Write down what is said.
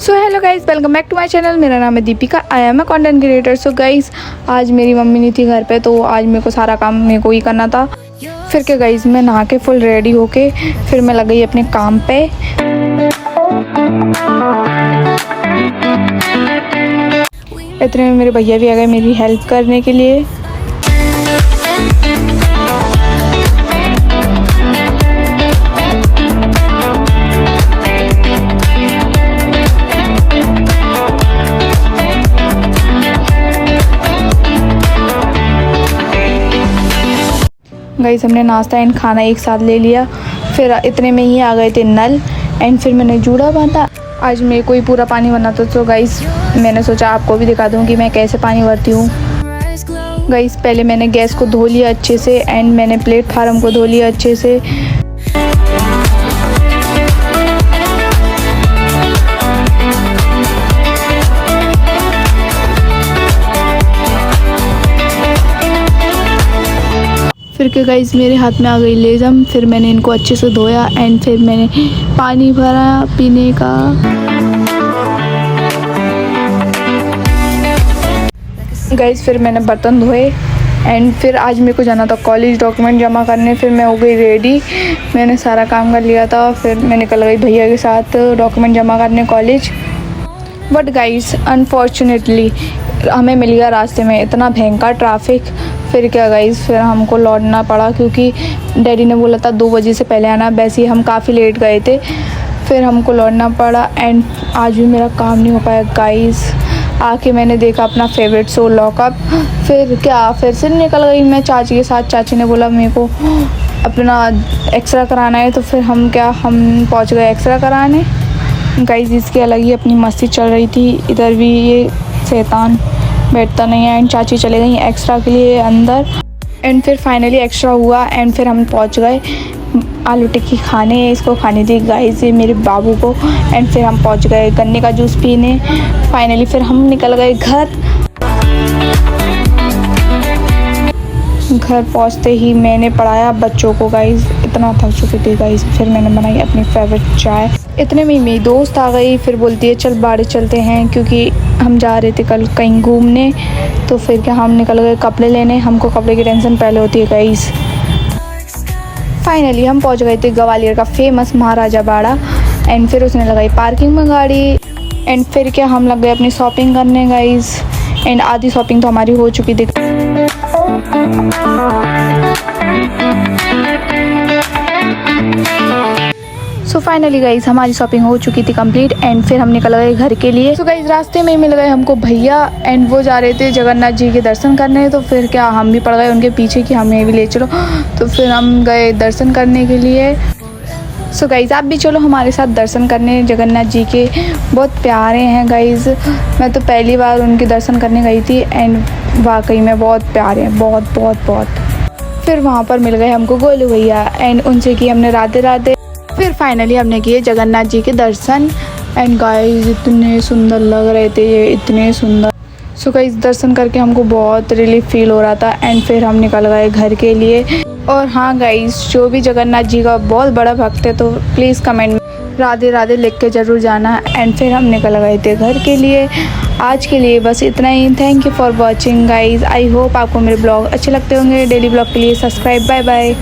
So hello guys, welcome back to my channel. मेरा नाम है Deepika, I am a content creator. So guys, आज मेरी मम्मी नहीं थी घर पे, तो आज मेरे को सारा काम मेरे को ही करना था। फिर क्या गाइज़, मैं नहा के फुल रेडी होके फिर मैं लग गई अपने काम पे। इतने में मेरे भैया भी आ गए मेरी हेल्प करने के लिए। गाइस, हमने नाश्ता एंड खाना एक साथ ले लिया। फिर इतने में ही आ गए थे नल एंड फिर मैंने जूड़ा बांधा। आज मेरे को ही पूरा पानी भरना था, तो गाइस मैंने सोचा आपको भी दिखा दूँ कि मैं कैसे पानी भरती हूँ। गाइस, पहले मैंने गैस को धो लिया अच्छे से एंड मैंने प्लेटफार्म को धो लिया अच्छे से। फिर क्या गाइस, मेरे हाथ में आ गई लेज़म। फिर मैंने इनको अच्छे से धोया एंड फिर मैंने पानी भरा पीने का। गाइस, फिर मैंने बर्तन धोए एंड फिर आज मेरे को जाना था कॉलेज डॉक्यूमेंट जमा करने। फिर मैं हो गई रेडी, मैंने सारा काम कर लिया था। फिर मैं निकल गई भैया के साथ डॉक्यूमेंट जमा करने कॉलेज। बट गाइस, अनफॉर्चुनेटली हमें मिल गया रास्ते में इतना भयंकर ट्रैफिक। फिर क्या गाइस, फिर हमको लौटना पड़ा क्योंकि डैडी ने बोला था 2 बजे से पहले आना। वैसे ही हम काफ़ी लेट गए थे, फिर हमको लौटना पड़ा एंड आज भी मेरा काम नहीं हो पाया गाइस। आके मैंने देखा अपना फेवरेट शो लॉकअप। फिर से निकल गई मैं चाची के साथ। चाची ने बोला मेरे को अपना एक्सरा कराना है, तो फिर हम पहुँच गए एक्सरा कराने। गाइस, इसकी अलग ही अपनी मस्ती चल रही थी। इधर भी ये शैतान बैठता नहीं है एंड चाची चले गई एक्स्ट्रा के लिए अंदर। एंड फिर फाइनली एक्स्ट्रा हुआ एंड फिर हम पहुंच गए आलू टिक्की खाने। इसको खानी थी गाइस ये मेरे बाबू को। एंड फिर हम पहुंच गए गन्ने का जूस पीने। फाइनली फिर हम निकल गए घर पहुंचते ही मैंने पढ़ाया बच्चों को गाइस। इतना थक चुकी थी गाइस। फिर मैंने बनाई अपनी फेवरेट चाय। इतने में मेरी दोस्त आ गई। फिर बोलती है चल बाहर चलते हैं, क्योंकि हम जा रहे थे कल कहीं घूमने। तो फिर क्या हम निकल गए कपड़े लेने। हमको कपड़े की टेंशन पहले होती है गाइस। फाइनली हम पहुंच गए थे ग्वालियर का फेमस महाराजा बाड़ा एंड फिर उसने लगाई पार्किंग में गाड़ी। एंड फिर क्या हम लग गए अपनी शॉपिंग करने गाइस। एंड आधी शॉपिंग तो हमारी हो चुकी थी। सो फाइनली गाइस, हमारी शॉपिंग हो चुकी थी कंप्लीट एंड फिर हम निकल गए घर के लिए। सो गाइस, रास्ते में ही मिल गए हमको भैया एंड वो जा रहे थे जगन्नाथ जी के दर्शन करने। तो फिर क्या हम भी पड़ गए उनके पीछे कि हमें भी ले चलो। तो फिर हम गए दर्शन करने के लिए। सो गाइस, आप भी चलो हमारे साथ दर्शन करने जगन्नाथ जी के। बहुत प्यारे हैं गाइस। मैं तो पहली बार उनके दर्शन करने गई थी एंड वाकई में बहुत प्यारे हैं, बहुत बहुत बहुत। फिर वहाँ पर मिल गए हमको गोलू भैया एंड उनसे की हमने राधे राधे। फिर फाइनली हमने किए जगन्नाथ जी के दर्शन एंड गाइस इतने सुंदर लग रहे थे ये, इतने सुंदर। सो गाइस, दर्शन करके हमको बहुत रिलीफ फील हो रहा था एंड फिर हम निकल गए घर के लिए। और हाँ गाइस, जो भी जगन्नाथ जी का बहुत बड़ा भक्त है तो प्लीज़ कमेंट में राधे राधे लिख के ज़रूर जाना। एंड फिर हम निकल गए थे घर के लिए। आज के लिए बस इतना ही। Thank you for watching guys. I hope आपको मेरे ब्लॉग अच्छे लगते होंगे। डेली ब्लॉग के लिए सब्सक्राइब। Bye bye.